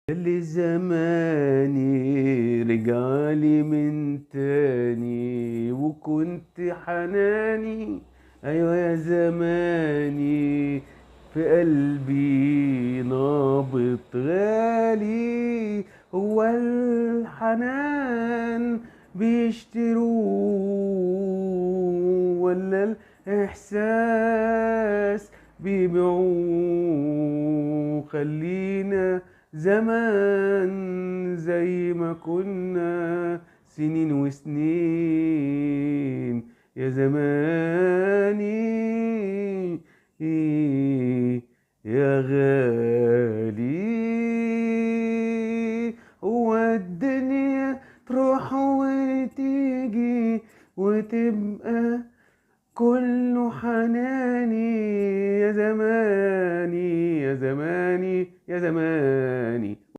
اللي زماني رجعلي من تاني وكنت حناني. ايوه يا زماني في قلبي نابض غالي. هو الحنان بيشتروه ولا الاحساس بيبيعوه؟ خلينا زمان زي ما كنا سنين وسنين يا زماني يا غالي.